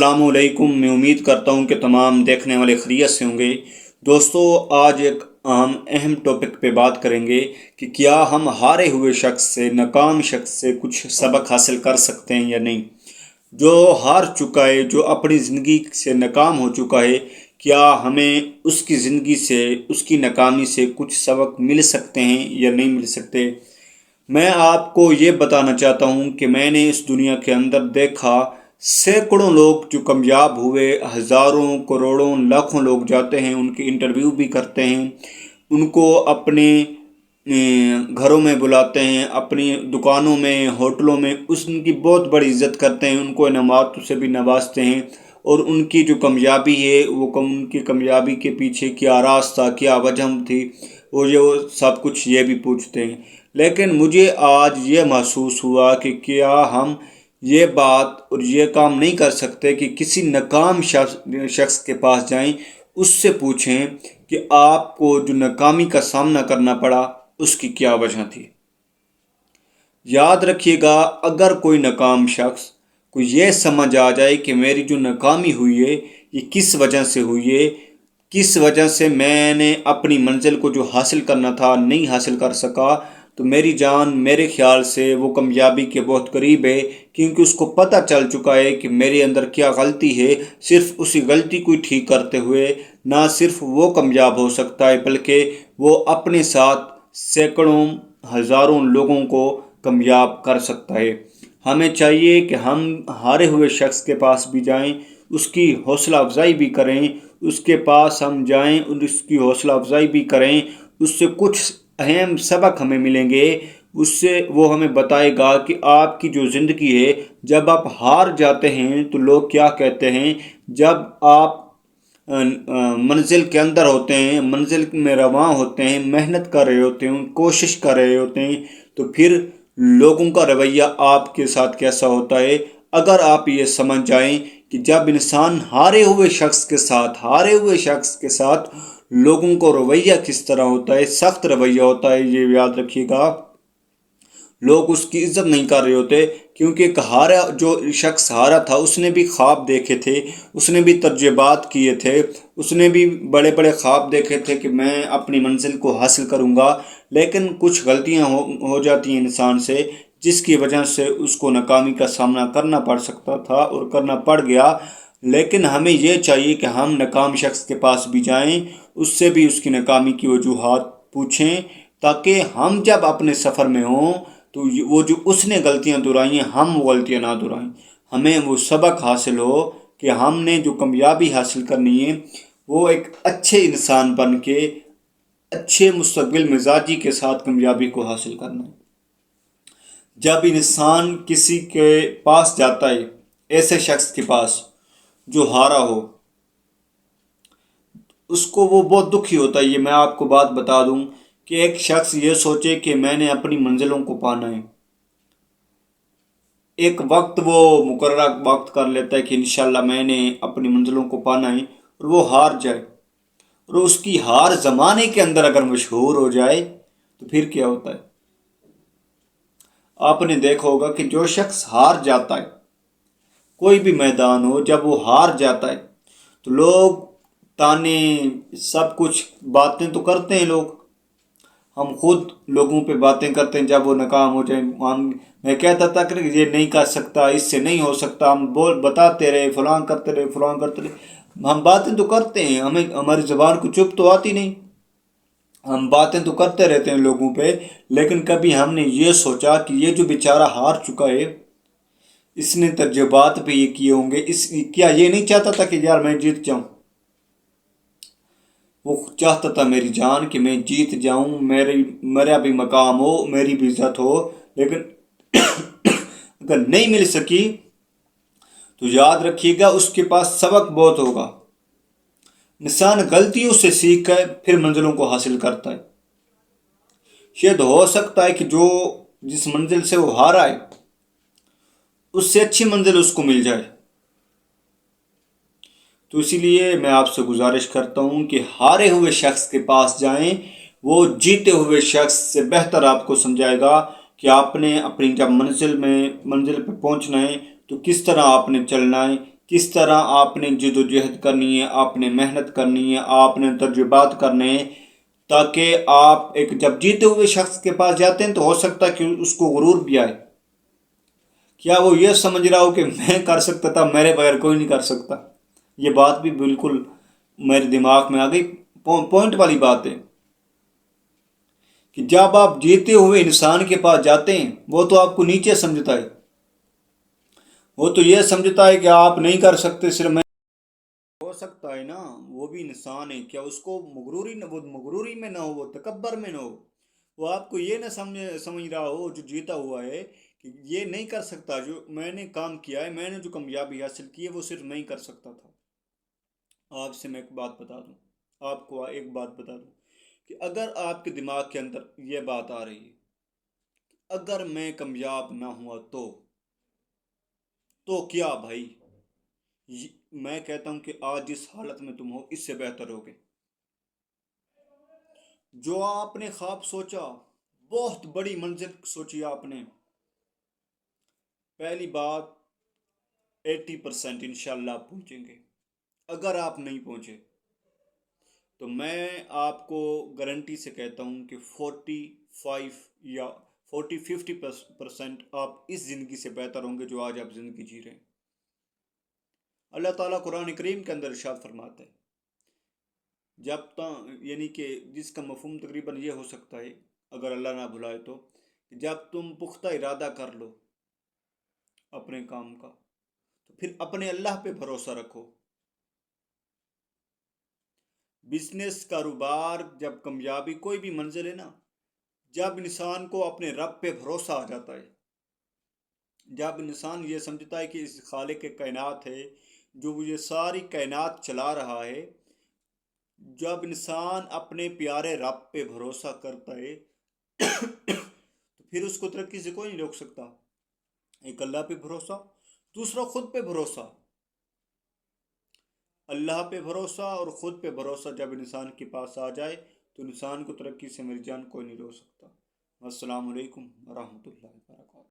السلام علیکم۔ میں امید کرتا ہوں کہ تمام دیکھنے والے خیریت سے ہوں گے۔ دوستو، آج ایک اہم ٹاپک پہ بات کریں گے کہ کیا ہم ہارے ہوئے شخص سے، ناکام شخص سے کچھ سبق حاصل کر سکتے ہیں یا نہیں۔ جو ہار چکا ہے، جو اپنی زندگی سے ناکام ہو چکا ہے، کیا ہمیں اس کی زندگی سے، اس کی ناکامی سے کچھ سبق مل سکتے ہیں یا نہیں مل سکتے۔ میں آپ کو یہ بتانا چاہتا ہوں کہ میں نے اس دنیا کے اندر دیکھا سینکڑوں لوگ جو کامیاب ہوئے، ہزاروں کروڑوں لاکھوں لوگ جاتے ہیں، ان کی انٹرویو بھی کرتے ہیں، ان کو اپنے گھروں میں بلاتے ہیں، اپنی دکانوں میں، ہوٹلوں میں ان کی بہت بڑی عزت کرتے ہیں، ان کو انعامات سے بھی نوازتے ہیں، اور ان کی جو کامیابی ہے وہ ان کی کامیابی کے پیچھے کیا راز تھا، کیا وجہ تھی، وہ سب کچھ یہ بھی پوچھتے ہیں۔ لیکن مجھے آج یہ محسوس ہوا کہ کیا ہم یہ بات اور یہ کام نہیں کر سکتے کہ کسی ناکام شخص کے پاس جائیں، اس سے پوچھیں کہ آپ کو جو ناکامی کا سامنا کرنا پڑا اس کی کیا وجہ تھی۔ یاد رکھیے گا، اگر کوئی ناکام شخص کو یہ سمجھ آ جائے کہ میری جو ناکامی ہوئی ہے یہ کس وجہ سے ہوئی ہے، کس وجہ سے میں نے اپنی منزل کو جو حاصل کرنا تھا نہیں حاصل کر سکا، تو میری جان، میرے خیال سے وہ کامیابی کے بہت قریب ہے، کیونکہ اس کو پتہ چل چکا ہے کہ میرے اندر کیا غلطی ہے۔ صرف اسی غلطی کو ٹھیک کرتے ہوئے نہ صرف وہ کامیاب ہو سکتا ہے، بلکہ وہ اپنے ساتھ سینکڑوں ہزاروں لوگوں کو کامیاب کر سکتا ہے۔ ہمیں چاہیے کہ ہم ہارے ہوئے شخص کے پاس بھی جائیں، اس کی حوصلہ افزائی بھی کریں، اس کے پاس ہم جائیں اور اس کی حوصلہ افزائی بھی کریں، اس سے کچھ اہم سبق ہمیں ملیں گے۔ اس سے وہ ہمیں بتائے گا کہ آپ کی جو زندگی ہے، جب آپ ہار جاتے ہیں تو لوگ کیا کہتے ہیں، جب آپ منزل کے اندر ہوتے ہیں، منزل میں رواں ہوتے ہیں، محنت کر رہے ہوتے ہیں، کوشش کر رہے ہوتے ہیں، تو پھر لوگوں کا رویہ آپ کے ساتھ کیسا ہوتا ہے۔ اگر آپ یہ سمجھ جائیں کہ جب انسان ہارے ہوئے شخص کے ساتھ لوگوں کو رویہ کس طرح ہوتا ہے، سخت رویہ ہوتا ہے، یہ یاد رکھیے گا۔ لوگ اس کی عزت نہیں کر رہے ہوتے، کیونکہ جو شخص ہارا تھا اس نے بھی خواب دیکھے تھے، اس نے بھی تجربات کیے تھے، اس نے بھی بڑے بڑے خواب دیکھے تھے کہ میں اپنی منزل کو حاصل کروں گا، لیکن کچھ غلطیاں ہو جاتی ہیں انسان سے، جس کی وجہ سے اس کو ناکامی کا سامنا کرنا پڑ سکتا تھا اور کرنا پڑ گیا۔ لیکن ہمیں یہ چاہیے کہ ہم ناکام شخص کے پاس بھی جائیں، اس سے بھی اس کی ناکامی کی وجوہات پوچھیں، تاکہ ہم جب اپنے سفر میں ہوں تو وہ جو اس نے غلطیاں دہرائی ہیں ہم وہ غلطیاں نہ دہرائیں، ہمیں وہ سبق حاصل ہو کہ ہم نے جو کامیابی حاصل کرنی ہے وہ ایک اچھے انسان بن کے، اچھے مستقبل مزاجی کے ساتھ کامیابی کو حاصل کرنا ہے۔ جب انسان کسی کے پاس جاتا ہے، ایسے شخص کے پاس جو ہارا ہو، اس کو وہ بہت دکھی ہوتا ہے۔ یہ میں آپ کو بات بتا دوں کہ ایک شخص یہ سوچے کہ میں نے اپنی منزلوں کو پانا ہے، ایک وقت وہ مقررہ وقت کر لیتا ہے کہ انشاءاللہ میں نے اپنی منزلوں کو پانا ہے، اور وہ ہار جائے، اور اس کی ہار زمانے کے اندر اگر مشہور ہو جائے تو پھر کیا ہوتا ہے۔ آپ نے دیکھا ہوگا کہ جو شخص ہار جاتا ہے، کوئی بھی میدان ہو، جب وہ ہار جاتا ہے تو لوگ تانے، سب کچھ باتیں تو کرتے ہیں لوگ، ہم خود لوگوں پہ باتیں کرتے ہیں جب وہ ناکام ہو جائیں۔ میں کہتا تھا کہ یہ نہیں کر سکتا، اس سے نہیں ہو سکتا، ہم بتاتے رہے، فلاں کرتے رہے، ہم باتیں تو کرتے ہیں، ہماری زبان کو چپ تو آتی نہیں، ہم باتیں تو کرتے رہتے ہیں لوگوں پہ، لیکن کبھی ہم نے یہ سوچا کہ یہ جو بیچارہ ہار چکا ہے، اس نے تجربات پہ یہ کیے ہوں گے، کیا یہ نہیں چاہتا تھا کہ یار میں جیت جاؤں؟ وہ چاہتا تھا میری جان کہ میں جیت جاؤں، میرا بھی مقام ہو، میری بھی عزت ہو، لیکن اگر نہیں مل سکی تو یاد رکھیے گا اس کے پاس سبق بہت ہوگا۔ انسان غلطیوں سے سیکھ کر پھر منزلوں کو حاصل کرتا ہے۔ شاید ہو سکتا ہے کہ جس منزل سے وہ ہارا ہے اس سے اچھی منزل اس کو مل جائے۔ تو اسی لیے میں آپ سے گزارش کرتا ہوں کہ ہارے ہوئے شخص کے پاس جائیں، وہ جیتے ہوئے شخص سے بہتر آپ کو سمجھائے گا کہ آپ نے اپنی جب منزل پہ پہنچنا ہے تو کس طرح آپ نے چلنا ہے، کس طرح آپ نے جد و جہد کرنی ہے، آپ نے محنت کرنی ہے، آپ نے تجربات کرنے ہیں، تاکہ آپ ایک جب جیتے ہوئے شخص کے پاس جاتے ہیں تو ہو سکتا ہے کہ اس کو غرور بھی آئے. کیا وہ یہ سمجھ رہا ہو کہ میں کر سکتا تھا، میرے بغیر کوئی نہیں کر سکتا. یہ بات بھی بالکل میرے دماغ میں آ گئی. پوائنٹ والی بات ہے کہ جب آپ جیتے ہوئے انسان کے پاس جاتے ہیں وہ تو آپ کو نیچے سمجھتا ہے، وہ تو یہ سمجھتا ہے کہ آپ نہیں کر سکتے، صرف میں. ہو سکتا ہے نا وہ بھی انسان ہے، کیا اس کو مغروری میں نہ ہو، وہ تکبر میں نہ ہو، وہ آپ کو یہ نہ سمجھ رہا ہو جو جیتا ہوا ہے کہ یہ نہیں کر سکتا، جو میں نے کام کیا ہے، میں نے جو کامیابی حاصل کی ہے وہ صرف میں ہی کر سکتا تھا. آپ سے میں ایک بات بتا دوں، آپ کو ایک بات بتا دوں کہ اگر آپ کے دماغ کے اندر یہ بات آ رہی ہے اگر میں کامیاب نہ ہوا تو کیا بھائی، میں کہتا ہوں کہ آج جس حالت میں تم ہو اس سے بہتر ہوگے. جو آپ نے خواب سوچا، بہت بڑی منزل سوچی آپ نے، پہلی بات 80% انشاءاللہ آپ پہنچیں گے. اگر آپ نہیں پہنچے تو میں آپ کو گارنٹی سے کہتا ہوں کہ 45 یا 50% آپ اس زندگی سے بہتر ہوں گے جو آج آپ زندگی جی رہے ہیں. اللہ تعالیٰ قرآن کریم کے اندر ارشاد فرماتا ہے، جب تک یعنی کہ جس کا مفہوم تقریباً یہ ہو سکتا ہے اگر اللہ نہ بھلائے تو، کہ جب تم پختہ ارادہ کر لو اپنے کام کا تو پھر اپنے اللہ پہ بھروسہ رکھو. بزنس، کاروبار، جب کامیابی، کوئی بھی منزل ہے نا، جب انسان کو اپنے رب پہ بھروسہ آ جاتا ہے، جب انسان یہ سمجھتا ہے کہ اس خالق کائنات ہے جو یہ ساری کائنات چلا رہا ہے، جب انسان اپنے پیارے رب پہ بھروسہ کرتا ہے تو پھر اس کو ترقی سے کوئی نہیں روک سکتا. ایک اللہ پہ بھروسہ، دوسرا خود پہ بھروسہ. اللہ پہ بھروسہ اور خود پہ بھروسہ جب انسان کے پاس آ جائے تو انسان کو ترقی سے میری جان کوئی نہیں روک سکتا. السلام علیکم ورحمۃ اللہ وبرکاتہ.